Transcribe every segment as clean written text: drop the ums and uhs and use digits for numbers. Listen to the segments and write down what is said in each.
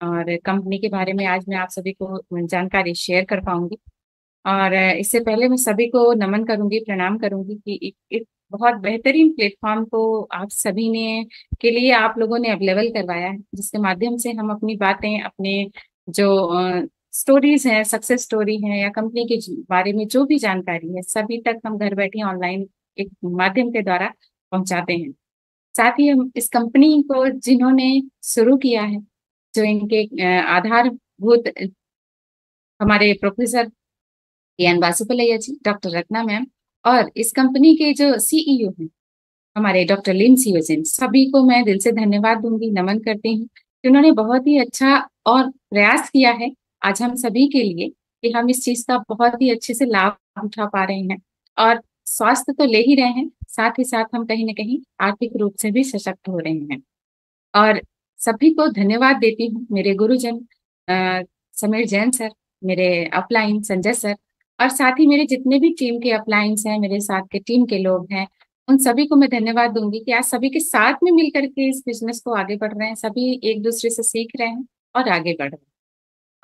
और कंपनी के बारे में आज मैं आप सभी को जानकारी शेयर कर पाऊंगी। और इससे पहले मैं सभी को नमन करूंगी, प्रणाम करूंगी कि एक बहुत बेहतरीन प्लेटफॉर्म को आप सभी ने के लिए आप लोगों ने अवेलेबल करवाया है, जिसके माध्यम से हम अपनी बातें, अपने जो स्टोरीज हैं, सक्सेस स्टोरी है या कंपनी के बारे में जो भी जानकारी है, सभी तक हम घर बैठे ऑनलाइन एक माध्यम के द्वारा पहुंचाते हैं। साथ ही हम इस कंपनी को जिन्होंने शुरू किया है, जो इनके आधारभूत हमारे प्रोफेसर एन बासुपलैया जी, डॉक्टर रत्ना मैम, और इस कंपनी के जो सीईओ हैं हमारे डॉक्टर लिन सियोजिन, सभी को मैं दिल से धन्यवाद दूंगी, नमन करती हूँ कि उन्होंने बहुत ही अच्छा और प्रयास किया है आज हम सभी के लिए कि हम इस चीज का बहुत ही अच्छे से लाभ उठा पा रहे हैं। और स्वास्थ्य तो ले ही रहे हैं, साथ ही साथ हम कहीं ना कहीं आर्थिक रूप से भी सशक्त हो रहे हैं। और सभी को धन्यवाद देती हूँ, मेरे गुरुजन समीर जैन सर, मेरे अपलाइन संजय सर, और साथ ही मेरे जितने भी टीम के अपलाइंस हैं, मेरे साथ के टीम के लोग हैं, उन सभी को मैं धन्यवाद दूंगी कि आज सभी के साथ में मिलकर के इस बिजनेस को आगे बढ़ रहे हैं। सभी एक दूसरे से सीख रहे हैं और आगे बढ़ रहे हैं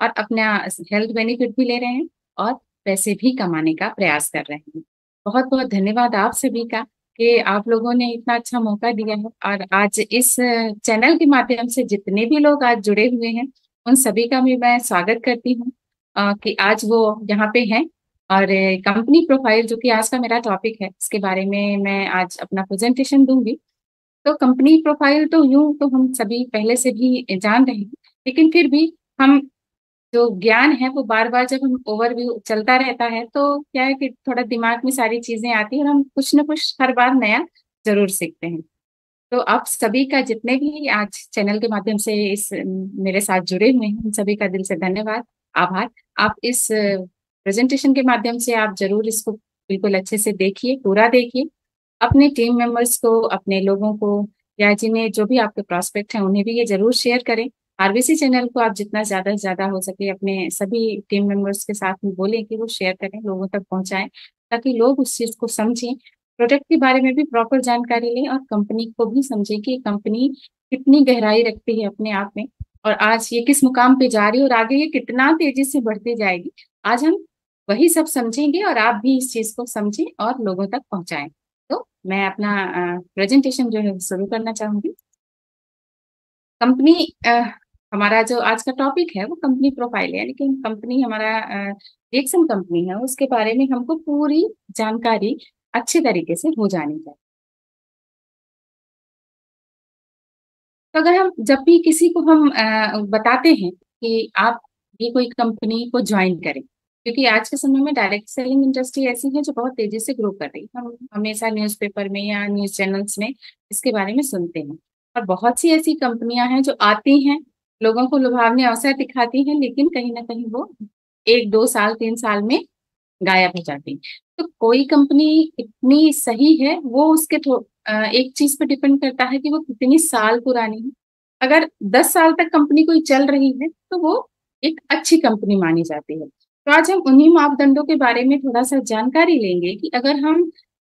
और अपना हेल्थ बेनिफिट भी ले रहे हैं और पैसे भी कमाने का प्रयास कर रहे हैं। बहुत बहुत धन्यवाद आप सभी का कि आप लोगों ने इतना अच्छा मौका दिया है। और आज इस चैनल के माध्यम से जितने भी लोग आज जुड़े हुए हैं, उन सभी का भी मैं स्वागत करती हूँ कि आज वो यहाँ पे हैं। और कंपनी प्रोफाइल, जो कि आज का मेरा टॉपिक है, इसके बारे में मैं आज अपना प्रेजेंटेशन दूंगी। तो कंपनी प्रोफाइल तो यूं तो हम सभी पहले से भी जान रहे हैं, लेकिन फिर भी हम जो ज्ञान है वो बार बार जब हम ओवरव्यू चलता रहता है तो क्या है कि थोड़ा दिमाग में सारी चीजें आती हैं और हम कुछ ना कुछ हर बार नया जरूर सीखते हैं। तो आप सभी का, जितने भी आज चैनल के माध्यम से इस मेरे साथ जुड़े हुए हैं, उन सभी का दिल से धन्यवाद, आभार। आप इस प्रेजेंटेशन के माध्यम से आप जरूर इसको बिल्कुल अच्छे से देखिए, पूरा देखिए, अपने टीम मेंबर्स को, अपने लोगों को, या जिन्हें जो भी आपके प्रॉस्पेक्ट हैं उन्हें भी ये जरूर शेयर करें। आरबीसी चैनल को आप जितना ज्यादा से ज्यादा हो सके अपने सभी टीम मेंबर्स के साथ में बोलें कि वो शेयर करें, लोगों तक पहुंचाएं, ताकि लोग उस चीज को समझें, प्रोडक्ट के बारे में भी प्रॉपर जानकारी लें और कंपनी को भी समझें कि कंपनी कितनी गहराई रखती है अपने आप में, और आज ये किस मुकाम पे जा रही है और आगे ये कितना तेजी से बढ़ती जाएगी। आज हम वही सब समझेंगे और आप भी इस चीज को समझें और लोगों तक पहुंचाएं। तो मैं अपना प्रेजेंटेशन जो है शुरू करना चाहूंगी। कंपनी हमारा जो आज का टॉपिक है वो कंपनी प्रोफाइल है, लेकिन कंपनी हमारा रिएक्शन कंपनी है, उसके बारे में हमको पूरी जानकारी अच्छे तरीके से हो जानी चाहिए। तो अगर हम जब भी किसी को हम बताते हैं कि आप ये कोई कंपनी को ज्वाइन करें, क्योंकि आज के समय में डायरेक्ट सेलिंग इंडस्ट्री ऐसी है जो बहुत तेजी से ग्रो कर रही है, हम हमेशा न्यूज़पेपर में या न्यूज़ चैनल्स में इसके बारे में सुनते हैं। और बहुत सी ऐसी कंपनियां हैं जो आती हैं, लोगों को लुभावने अवसर दिखाती हैं, लेकिन कहीं ना कहीं वो 1 2 साल 3 साल में गायब हो जाती है। तो कोई कंपनी कितनी सही है वो उसके एक चीज पे डिपेंड करता है कि वो कितनी साल पुरानी है। अगर 10 साल तक कंपनी कोई चल रही है तो वो एक अच्छी कंपनी मानी जाती है। तो आज हम उन्हीं मापदंडों के बारे में थोड़ा सा जानकारी लेंगे कि अगर हम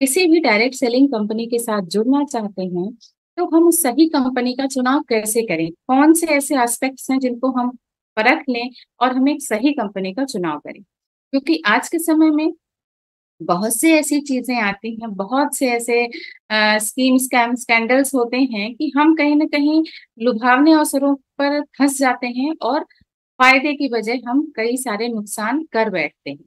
किसी भी डायरेक्ट सेलिंग कंपनी के साथ जुड़ना चाहते हैं तो हम उस सही कंपनी का चुनाव कैसे करें, कौन से ऐसे एस्पेक्ट्स हैं जिनको हम परख लें और हम एक सही कंपनी का चुनाव करें। क्योंकि आज के समय में बहुत से ऐसी चीजें आती हैं, बहुत से ऐसे स्कीम स्कैम स्कैंडल्स होते हैं कि हम कहीं ना कहीं लुभावने अवसरों पर फंस जाते हैं और फायदे की बजाय हम कई सारे नुकसान कर बैठते हैं।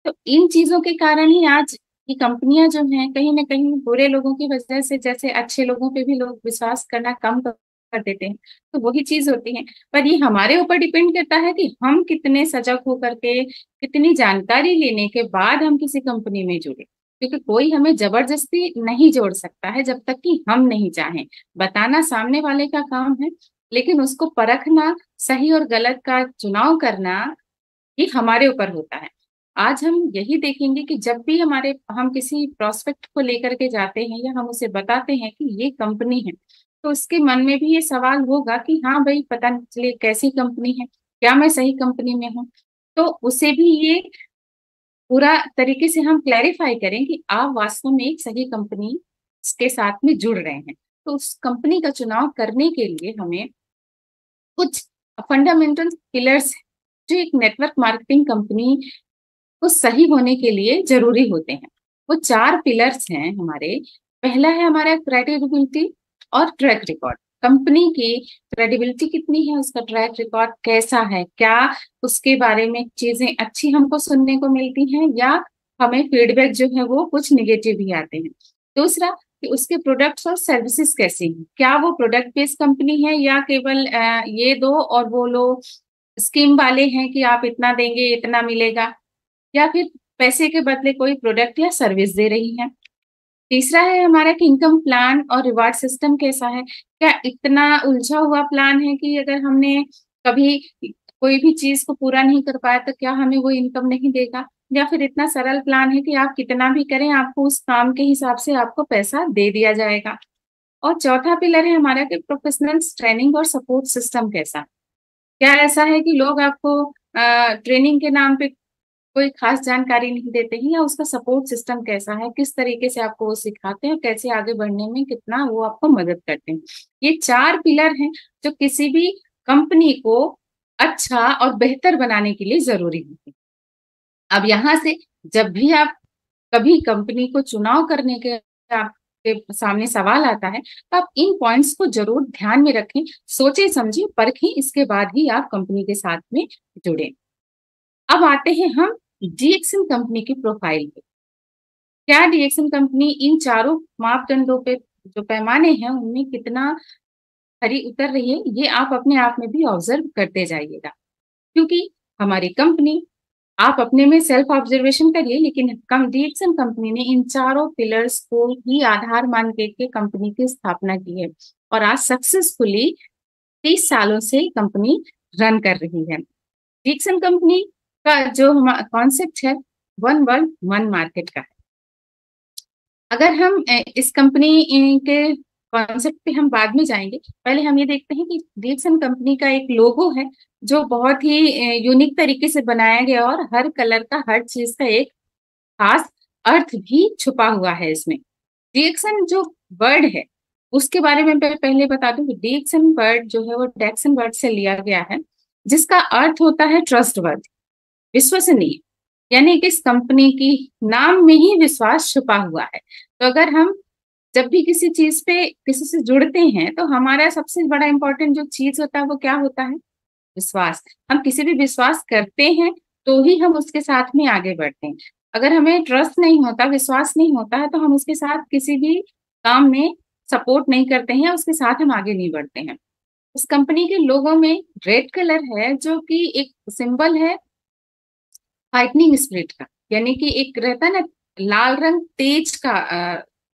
तो इन चीजों के कारण ही आज ये कंपनियां जो हैं कहीं ना कहीं बुरे लोगों की वजह से, जैसे अच्छे लोगों पे भी लोग विश्वास करना कम कर देते हैं, तो वही चीज होती है। पर ये हमारे ऊपर डिपेंड करता है कि हम कितने सजग होकर के, कितनी जानकारी लेने के बाद हम किसी कंपनी में जुड़े, क्योंकि कोई हमें जबरदस्ती नहीं जोड़ सकता है जब तक कि हम नहीं चाहें। बताना सामने वाले का काम है, लेकिन उसको परखना, सही और गलत का चुनाव करना, ये हमारे ऊपर होता है। आज हम यही देखेंगे कि जब भी हम किसी प्रोस्पेक्ट को लेकर के जाते हैं या हम उसे बताते हैं कि ये कंपनी है, तो उसके मन में भी ये सवाल होगा कि हाँ भाई, पता नहीं चले कैसी कंपनी है, क्या मैं सही कंपनी में हूँ। तो उसे भी ये पूरा तरीके से हम क्लैरिफाई करें कि आप वास्तव में एक सही कंपनी के साथ में जुड़ रहे हैं। तो उस कंपनी का चुनाव करने के लिए हमें कुछ फंडामेंटल पिलर्स जो एक नेटवर्क मार्केटिंग कंपनी को सही होने के लिए जरूरी होते हैं। वो 4 पिलर्स हैं हमारे। पहला है हमारा क्रेडिबिलिटी और ट्रैक रिकॉर्ड। कंपनी की क्रेडिबिलिटी कितनी है, उसका ट्रैक रिकॉर्ड कैसा है, क्या उसके बारे में चीजें अच्छी हमको सुनने को मिलती हैं या हमें फीडबैक जो है वो कुछ निगेटिव भी आते हैं। दूसरा कि उसके प्रोडक्ट्स और सर्विसेज कैसे हैं, क्या वो प्रोडक्ट बेस्ड कंपनी है या केवल ये दो और वो लो स्कीम वाले हैं कि आप इतना देंगे इतना मिलेगा, या फिर पैसे के बदले कोई प्रोडक्ट या सर्विस दे रही है। तीसरा है हमारा कि इनकम प्लान और रिवार्ड सिस्टम कैसा है, क्या इतना उलझा हुआ प्लान है कि अगर हमने कभी कोई भी चीज को पूरा नहीं कर पाया तो क्या हमें वो इनकम नहीं देगा, या फिर इतना सरल प्लान है कि आप कितना भी करें आपको उस काम के हिसाब से आपको पैसा दे दिया जाएगा। और चौथा पिलर है हमारा कि प्रोफेशनल ट्रेनिंग और सपोर्ट सिस्टम कैसा, क्या ऐसा है कि लोग आपको ट्रेनिंग के नाम पे कोई खास जानकारी नहीं देते हैं, या उसका सपोर्ट सिस्टम कैसा है, किस तरीके से आपको वो सिखाते हैं, कैसे आगे बढ़ने में कितना वो आपको मदद करते हैं। ये 4 पिलर हैं जो किसी भी कंपनी को अच्छा और बेहतर बनाने के लिए जरूरी होते हैं। अब यहाँ से जब भी आप कभी कंपनी को चुनाव करने के आपके सामने सवाल आता है तो आप इन पॉइंट्स को जरूर ध्यान में रखें, सोचे समझे परखें, इसके बाद ही आप कंपनी के साथ में जुड़े। अब आते हैं हम डीएक्सन कंपनी की प्रोफाइल पे। क्या डीएक्सन कंपनी इन चारों मापदंडों पे जो पैमाने हैं उनमें कितना खरी उतर रही है, ये आप अपने आप में भी ऑब्जर्व करते जाइएगा। क्योंकि हमारी कंपनी, आप अपने में सेल्फ ऑब्जर्वेशन करिए, लेकिन डीएक्सन कंपनी ने इन चारों पिलर्स को ही आधार मान के कंपनी की स्थापना की है और आज सक्सेसफुली 30 सालों से कंपनी रन कर रही है। डीएक्सन कंपनी का जो कॉन्सेप्ट है वन वर्ल्ड वन मार्केट का है। अगर हम इस कंपनी के कॉन्सेप्ट पे हम बाद में जाएंगे, पहले हम ये देखते हैं कि डीएक्सन कंपनी का एक लोगो है जो बहुत ही यूनिक तरीके से बनाया गया और हर कलर का हर चीज का एक खास अर्थ भी छुपा हुआ है इसमें। डीएक्सन जो वर्ड है उसके बारे में मैं पहले बता दूं कि डीएक्सन वर्ड जो है वो डेक्सन वर्ड से लिया गया है, जिसका अर्थ होता है ट्रस्ट वर्ड, विश्वसनीय। यानी कि इस कंपनी की नाम में ही विश्वास छुपा हुआ है। तो अगर हम जब भी किसी चीज पे किसी से जुड़ते हैं तो हमारा सबसे बड़ा इंपॉर्टेंट जो चीज होता है वो क्या होता है, विश्वास। हम किसी भी विश्वास करते हैं तो ही हम उसके साथ में आगे बढ़ते हैं। अगर हमें ट्रस्ट नहीं होता, विश्वास नहीं होता है तो हम उसके साथ किसी भी काम में सपोर्ट नहीं करते हैं, उसके साथ हम आगे नहीं बढ़ते हैं। इस कंपनी के लोगों में रेड कलर है जो कि एक सिंबल है फाइटनिंग स्पिरिट का, यानी कि एक रहता है ना लाल रंग तेज का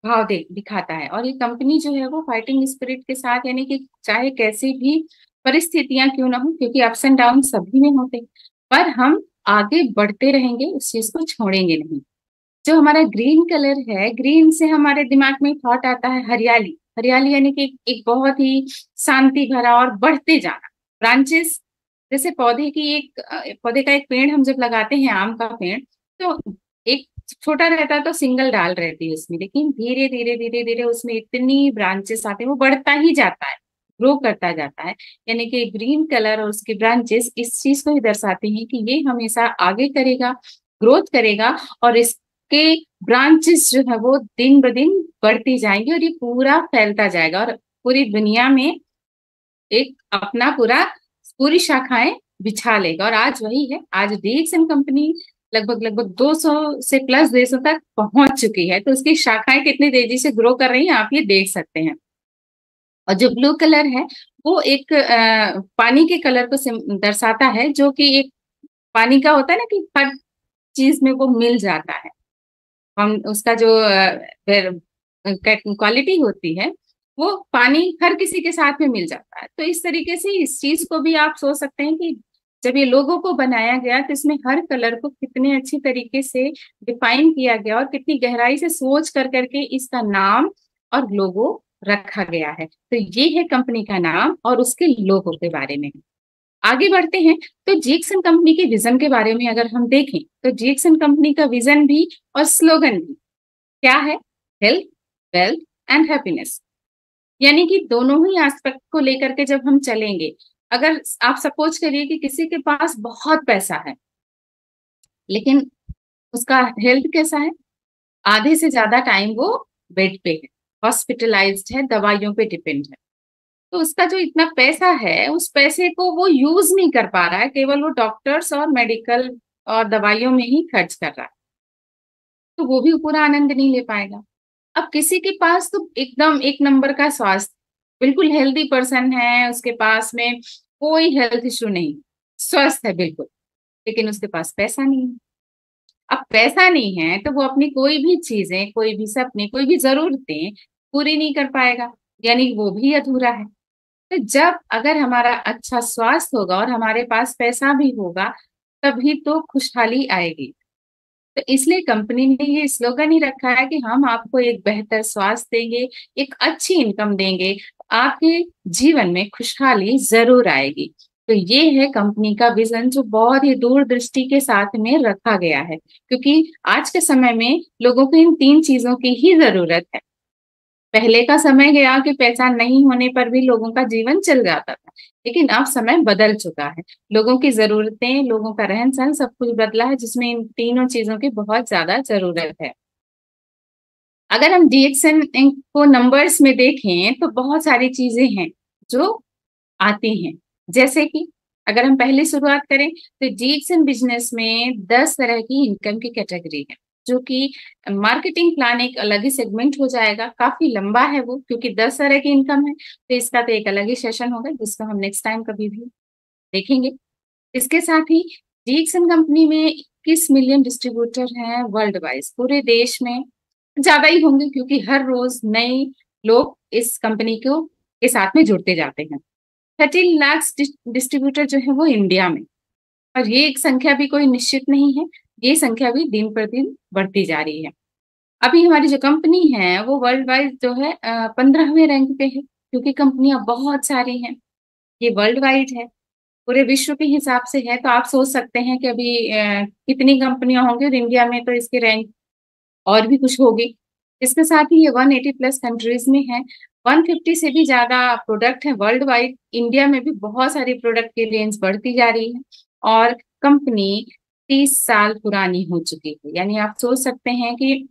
भाव दिखाता है। और ये कंपनी जो है वो फाइटिंग स्पिरिट के साथ, यानी कि चाहे कैसी भी परिस्थितियां क्यों ना हो, क्योंकि अप्स एंड डाउन सभी में होते हैं, पर हम आगे बढ़ते रहेंगे, उस चीज को छोड़ेंगे नहीं। जो हमारा ग्रीन कलर है, ग्रीन से हमारे दिमाग में थॉट आता है हरियाली। हरियाली यानी कि एक बहुत ही शांति भरा और बढ़ते जाना ब्रांचेस। जैसे पौधे की एक पौधे का एक पेड़ हम जब लगाते हैं, आम का पेड़, तो एक छोटा रहता है तो सिंगल डाल रहती है उसमें, लेकिन धीरे धीरे धीरे धीरे उसमें इतनी ब्रांचेस आते हैं, वो बढ़ता ही जाता है, ग्रो करता जाता है। यानी कि ग्रीन कलर और उसकी ब्रांचेस इस चीज को ही दर्शाते हैं कि ये हमेशा आगे करेगा, ग्रोथ करेगा, और इसके ब्रांचेस जो है वो दिन ब दिन बढ़ती जाएंगी और ये पूरा फैलता जाएगा और पूरी दुनिया में एक अपना पूरी शाखाएं बिछा लेगा। और आज वही है, आज डीएक्सन कंपनी लगभग लगभग 200 से प्लस देशों तक पहुंच चुकी है। तो उसकी शाखाएं कितनी तेजी से ग्रो कर रही हैं आप ये देख सकते हैं। और जो ब्लू कलर है वो एक पानी के कलर को दर्शाता है, जो कि एक पानी का होता है ना कि हर चीज में वो मिल जाता है। हम उसका जो क्वालिटी होती है वो पानी हर किसी के साथ में मिल जाता है। तो इस तरीके से इस चीज को भी आप सोच सकते हैं कि जब ये लोगों को बनाया गया तो इसमें हर कलर को कितने अच्छी तरीके से डिफाइन किया गया और कितनी गहराई से सोच कर करके इसका नाम और लोगो रखा गया है। तो ये है कंपनी का नाम और उसके लोगो के बारे में। आगे बढ़ते हैं तो जीएक्सन कंपनी के विजन के बारे में अगर हम देखें तो जीएक्सन कंपनी का विजन भी और स्लोगन भी क्या है, हेल्थ, वेल्थ एंड हैप्पीनेस। यानी कि दोनों ही एस्पेक्ट को लेकर के जब हम चलेंगे अगर आप सपोज करिए कि किसी के पास बहुत पैसा है लेकिन उसका हेल्थ कैसा है, आधे से ज्यादा टाइम वो बेड पे है, हॉस्पिटलाइज्ड है, दवाइयों पे डिपेंड है। तो उसका जो इतना पैसा है उस पैसे को वो यूज नहीं कर पा रहा है, केवल वो डॉक्टर्स और मेडिकल और दवाइयों में ही खर्च कर रहा है, तो वो भी पूरा आनंद नहीं ले पाएगा। अब किसी के पास तो एकदम एक नंबर का स्वास्थ्य, बिल्कुल हेल्दी पर्सन है, उसके पास में कोई हेल्थ इशू नहीं, स्वस्थ है बिल्कुल, लेकिन उसके पास पैसा नहीं है। अब पैसा नहीं है तो वो अपनी कोई भी चीजें, कोई भी सपने, कोई भी जरूरतें पूरी नहीं कर पाएगा, यानी वो भी अधूरा है। तो जब अगर हमारा अच्छा स्वास्थ्य होगा और हमारे पास पैसा भी होगा, तभी तो खुशहाली आएगी। तो इसलिए कंपनी ने ये स्लोगन ही रखा है कि हम आपको एक बेहतर स्वास्थ्य देंगे, एक अच्छी इनकम देंगे, आपके जीवन में खुशहाली जरूर आएगी। तो ये है कंपनी का विजन, जो बहुत ही दूरदृष्टि के साथ में रखा गया है, क्योंकि आज के समय में लोगों को इन तीन चीजों की ही जरूरत है। पहले का समय गया कि पैसा नहीं होने पर भी लोगों का जीवन चल जाता था, लेकिन अब समय बदल चुका है। लोगों की जरूरतें, लोगों का रहन सहन सब कुछ बदला है, जिसमें इन तीनों चीजों की बहुत ज्यादा जरूरत है। अगर हम डीएक्सएन को नंबर्स में देखें तो बहुत सारी चीजें हैं जो आती हैं। जैसे कि अगर हम पहले शुरुआत करें तो डीएक्सएन बिजनेस में 10 तरह की इनकम की कैटेगरी है, जो कि मार्केटिंग प्लान एक अलग ही सेगमेंट हो जाएगा, काफी लंबा है वो, क्योंकि 10 तरह की इनकम है, तो इसका तो एक अलग ही सेशन होगा जिसको हम नेक्स्ट टाइम कभी भी देखेंगे। इसके साथ ही डीएक्सएन कंपनी में 21 मिलियन डिस्ट्रीब्यूटर हैं वर्ल्ड वाइड, पूरे देश में ज्यादा ही होंगे, क्योंकि हर रोज नए लोग इस कंपनी को के साथ में जुड़ते जाते हैं। 13 लाख डिस्ट्रीब्यूटर जो है वो इंडिया में, और ये एक संख्या भी कोई निश्चित नहीं है, ये संख्या भी दिन प्रतिदिन बढ़ती जा रही है। अभी हमारी जो कंपनी है वो वर्ल्ड वाइड जो है 15वें रैंक पे है, क्योंकि कंपनियां बहुत सारी हैं, ये वर्ल्ड वाइड है, पूरे विश्व के हिसाब से है। तो आप सोच सकते हैं कि अभी कितनी कंपनियां होंगी, और इंडिया में तो इसकी रैंक और भी कुछ होगी। इसके साथ ही ये 180 प्लस कंट्रीज में है, 150 से भी ज्यादा प्रोडक्ट है वर्ल्ड वाइड। इंडिया में भी बहुत सारी प्रोडक्ट की रेंज बढ़ती जा रही है, और कंपनी 30 साल पुरानी हो चुकी है। यानी आप सोच सकते हैं कि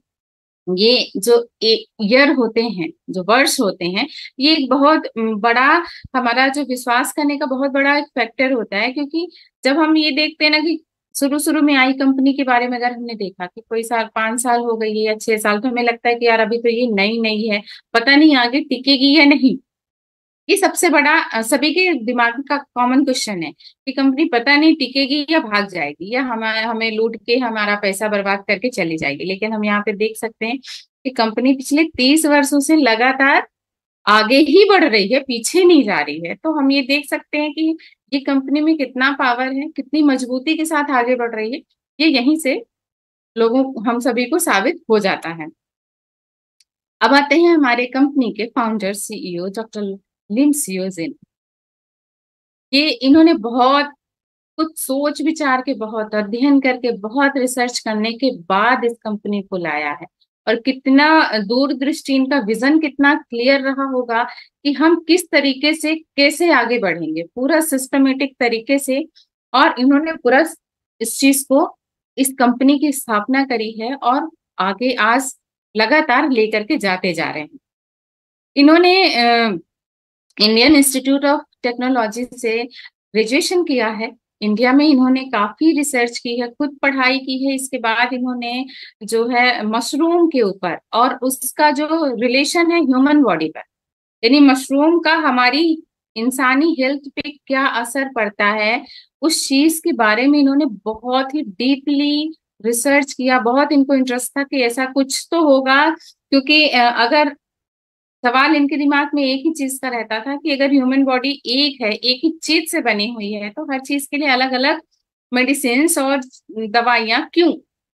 ये जो ईयर होते हैं, जो वर्ष होते हैं, ये एक बहुत बड़ा, हमारा जो विश्वास करने का बहुत बड़ा एक फैक्टर होता है। क्योंकि जब हम ये देखते हैं ना कि शुरू शुरू में आई कंपनी के बारे में अगर हमने देखा कि कोई साल 5 साल हो गई है या 6 साल, तो हमें लगता है कि यार अभी तो ये नई नई है, पता नहीं आगे टिकेगी या नहीं। ये सबसे बड़ा सभी के दिमाग का कॉमन क्वेश्चन है कि कंपनी पता नहीं टिकेगी या भाग जाएगी, या हमें लूट के हमारा पैसा बर्बाद करके चली जाएगी। लेकिन हम यहाँ पे देख सकते हैं कि कंपनी पिछले 30 वर्षों से लगातार आगे ही बढ़ रही है, पीछे नहीं जा रही है। तो हम ये देख सकते हैं कि ये कंपनी में कितना पावर है, कितनी मजबूती के साथ आगे बढ़ रही है, ये यहीं से लोगों, हम सभी को साबित हो जाता है। अब आते हैं हमारे कंपनी के फाउंडर सीईओ डॉक्टर लिन सियोजिन। ये इन्होंने बहुत कुछ सोच विचार के, बहुत अध्ययन करके, बहुत रिसर्च करने के बाद इस कंपनी को लाया है। और कितना दूरदृष्टि, इनका विजन कितना क्लियर रहा होगा कि हम किस तरीके से कैसे आगे बढ़ेंगे, पूरा सिस्टमेटिक तरीके से। और इन्होंने पूरा इस चीज को, इस कंपनी की स्थापना करी है, और आगे आज लगातार लेकर के जाते जा रहे हैं। इन्होंने इंडियन इंस्टीट्यूट ऑफ टेक्नोलॉजी से ग्रेजुएशन किया है। इंडिया में इन्होंने काफी रिसर्च की है, खुद पढ़ाई की है। इसके बाद इन्होंने जो है मशरूम के ऊपर और उसका जो रिलेशन है ह्यूमन बॉडी पर, यानी मशरूम का हमारी इंसानी हेल्थ पे क्या असर पड़ता है, उस चीज के बारे में इन्होंने बहुत ही डीपली रिसर्च किया। बहुत इनको इंटरेस्ट था कि ऐसा कुछ तो होगा, क्योंकि अगर सवाल इनके दिमाग में एक ही चीज का रहता था कि अगर ह्यूमन बॉडी एक है, एक ही चीज से बनी हुई है, तो हर चीज के लिए अलग अलग मेडिसिन और दवाइयां क्यों,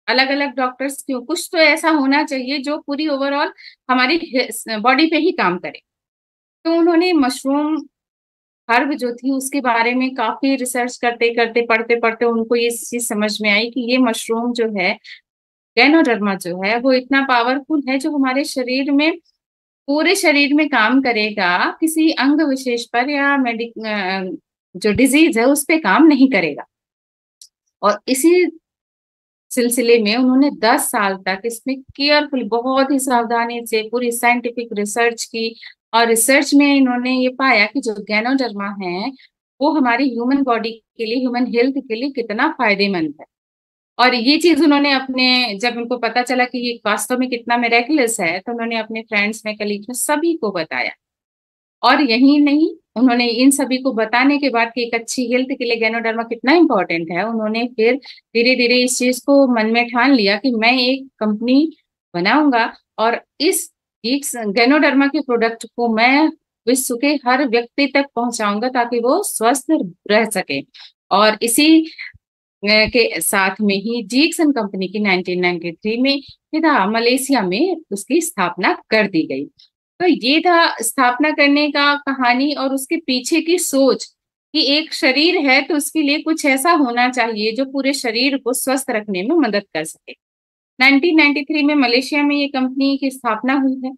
अलग अलग डॉक्टर्स क्यों, कुछ तो ऐसा होना चाहिए जो पूरी ओवरऑल हमारी बॉडी पे ही काम करे। तो उन्होंने मशरूम हर्ब जो थी उसके बारे में काफी रिसर्च करते करते, पढ़ते पढ़ते उनको ये चीज समझ में आई कि ये मशरूम जो है, गैनोडर्मा जो है, वो इतना पावरफुल है जो हमारे शरीर में, पूरे शरीर में काम करेगा, किसी अंग विशेष पर या जो डिजीज है उस पे काम नहीं करेगा। और इसी सिलसिले में उन्होंने 10 साल तक इसमें केयरफुल, बहुत ही सावधानी से पूरी साइंटिफिक रिसर्च की। और रिसर्च में इन्होंने ये पाया कि जो गैनोडर्मा है वो हमारी ह्यूमन बॉडी के लिए, ह्यूमन हेल्थ के लिए कितना फायदेमंद है। और ये चीज उन्होंने अपने, जब उनको पता चला कि ये वास्तव में कितना मेरेकुलस है, तो उन्होंने अपने फ्रेंड्स में, कलीग्स में सभी को बताया। और यही नहीं, उन्होंने इन सभी को बताने के बाद कि एक अच्छी हेल्थ के लिए गैनोडर्मा कितना इंपॉर्टेंट है, उन्होंने फिर धीरे धीरे इस चीज को मन में ठान लिया कि मैं एक कंपनी बनाऊंगा और इस गैनोडर्मा के प्रोडक्ट को मैं विश्व के हर व्यक्ति तक पहुंचाऊंगा ताकि वो स्वस्थ रह सके। और इसी के साथ में ही जीएक्सन कंपनी की 1993 में था मलेशिया में उसकी स्थापना कर दी गई। तो ये था स्थापना करने का कहानी और उसके पीछे की सोच कि एक शरीर है तो उसके लिए कुछ ऐसा होना चाहिए जो पूरे शरीर को स्वस्थ रखने में मदद कर सके। 1993 में मलेशिया में ये कंपनी की स्थापना हुई है।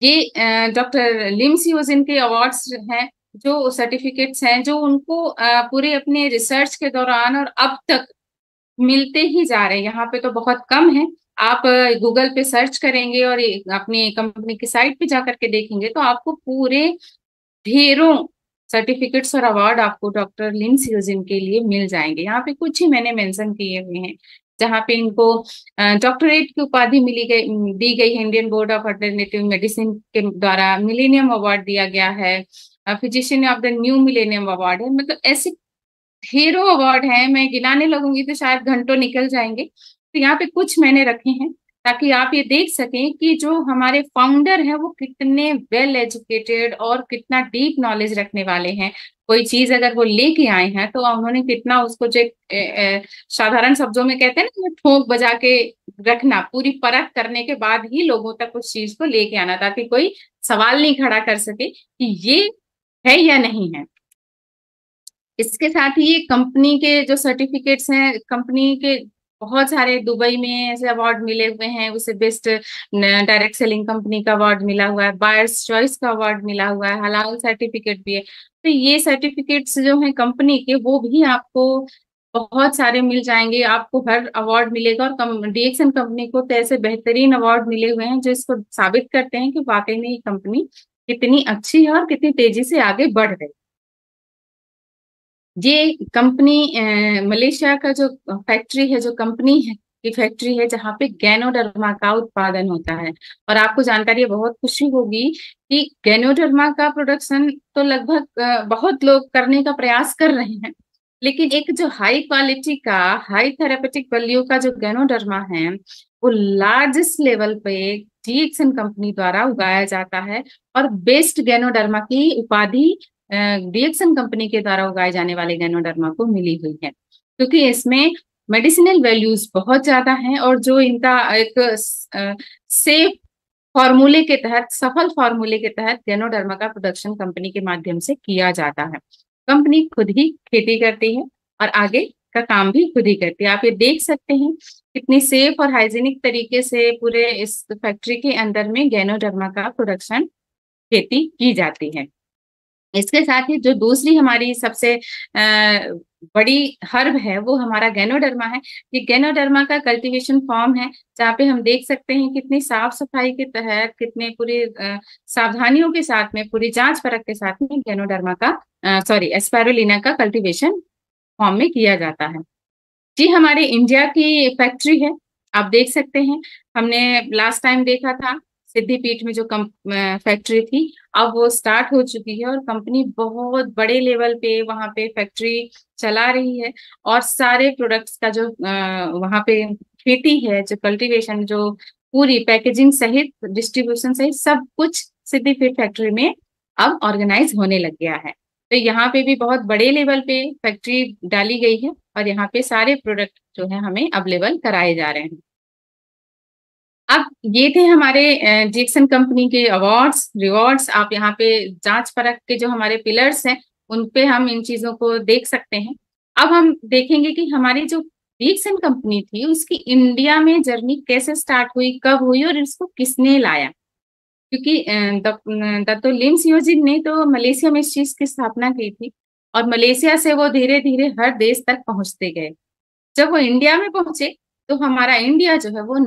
ये डॉक्टर लिम सियोजिन के अवार्ड्स हैं, जो सर्टिफिकेट्स हैं, जो उनको पूरे अपने रिसर्च के दौरान और अब तक मिलते ही जा रहे हैं। यहाँ पे तो बहुत कम है। आप गूगल पे सर्च करेंगे और अपनी कंपनी की साइट पे जाकर के देखेंगे तो आपको पूरे ढेरों सर्टिफिकेट्स और अवार्ड आपको डॉक्टर लिम सियोजिन के लिए मिल जाएंगे। यहाँ पे कुछ ही मैंने मेंशन किए हुए हैं जहाँ पे इनको डॉक्टरेट की उपाधि दी गई है। Indian board of alternative medicine के द्वारा मिलेनियम अवार्ड दिया गया है, physician of the new millennium award है। मतलब ऐसे ढेरों अवार्ड हैं, मैं गिनाने लगूंगी तो शायद घंटों निकल जाएंगे। तो यहाँ पे कुछ मैंने रखे हैं ताकि आप ये देख सकें कि जो हमारे फाउंडर हैं वो कितने वेल एजुकेटेड और कितना डीप नॉलेज रखने वाले हैं। कोई चीज अगर वो लेके आए हैं तो उन्होंने कितना उसको जो साधारण शब्दों में कहते हैं ना, ठोक बजा के रखना, पूरी परख करने के बाद ही लोगों तक उस चीज को लेके आना ताकि कोई सवाल नहीं खड़ा कर सके कि ये है या नहीं है। इसके साथ ही कंपनी के जो सर्टिफिकेट्स हैं, कंपनी के बहुत सारे दुबई में ऐसे अवार्ड मिले हुए हैं। उसे बेस्ट डायरेक्ट सेलिंग कंपनी का अवार्ड मिला हुआ है, बायर्स चॉइस का अवार्ड मिला हुआ है, हलाल सर्टिफिकेट भी है। तो ये सर्टिफिकेट्स जो हैं कंपनी के, वो भी आपको बहुत सारे मिल जाएंगे। आपको हर अवार्ड मिलेगा। और डीएक्सन कंपनी को तो ऐसे बेहतरीन अवार्ड मिले हुए हैं जो इसको साबित करते हैं कि वाकई में ये कंपनी कितनी अच्छी है और कितनी तेजी से आगे बढ़ रही है। ये कंपनी मलेशिया का जो फैक्ट्री है, जो कंपनी है की फैक्ट्री है जहाँ पे गैनोडर्मा का उत्पादन होता है। और आपको जानकारी है, बहुत खुशी होगी कि गैनोडर्मा का प्रोडक्शन तो लगभग बहुत लोग करने का प्रयास कर रहे हैं, लेकिन एक जो हाई क्वालिटी का, हाई थेरेपेटिक वैल्यू का जो गैनोडर्मा है वो लार्जेस्ट लेवल पे जीएक्सन कंपनी द्वारा उगाया जाता है। और बेस्ट गैनोडर्मा की उपाधि डीएक्सन कंपनी के द्वारा उगाए जाने वाले गैनोडर्मा को मिली हुई है, क्योंकि इसमें मेडिसिनल वैल्यूज बहुत ज्यादा हैं और जो इनका एक सेफ फॉर्मूले के तहत, सफल फॉर्मूले के तहत गैनोडर्मा का प्रोडक्शन कंपनी के माध्यम से किया जाता है। कंपनी खुद ही खेती करती है और आगे का काम भी खुद ही करती है। आप ये देख सकते हैं कितनी सेफ और हाइजीनिक तरीके से पूरे इस फैक्ट्री के अंदर में गैनोडर्मा का प्रोडक्शन, खेती की जाती है। इसके साथ ही जो दूसरी हमारी सबसे बड़ी हर्ब है वो हमारा गैनोडर्मा है। ये गैनोडर्मा का कल्टीवेशन फॉर्म है जहाँ पे हम देख सकते हैं कितनी साफ सफाई के तहत, कितने पूरी सावधानियों के साथ में, पूरी जांच परख के साथ में गैनोडर्मा का एस्पैरुलिना का कल्टीवेशन फॉर्म में किया जाता है। जी, हमारे इंडिया की फैक्ट्री है, आप देख सकते हैं। हमने लास्ट टाइम देखा था सिद्धिपीठ में जो फैक्ट्री थी, अब वो स्टार्ट हो चुकी है और कंपनी बहुत बड़े लेवल पे वहां पे फैक्ट्री चला रही है। और सारे प्रोडक्ट्स का जो वहां पे खेती है, जो कल्टीवेशन, जो पूरी पैकेजिंग सहित, डिस्ट्रीब्यूशन सहित सब कुछ सिद्धिपीठ फैक्ट्री में अब ऑर्गेनाइज होने लग गया है। तो यहाँ पे भी बहुत बड़े लेवल पे फैक्ट्री डाली गई है और यहाँ पे सारे प्रोडक्ट जो है हमें अवेलेबल कराए जा रहे हैं। अब ये थे हमारे जीएक्सन कंपनी के अवार्ड्स, रिवॉर्ड्स। आप यहाँ पे जांच परख के जो हमारे पिलर्स हैं उन पे हम इन चीजों को देख सकते हैं। अब हम देखेंगे कि हमारी जो जीएक्सन कंपनी थी उसकी इंडिया में जर्नी कैसे स्टार्ट हुई, कब हुई और इसको किसने लाया। क्योंकि डॉक्टर लिम सियोजिन ने तो मलेशिया में इस चीज की स्थापना की थी, और मलेशिया से वो धीरे धीरे हर देश तक पहुंचते गए। जब वो इंडिया में पहुंचे तो हमारा इंडिया जो है वो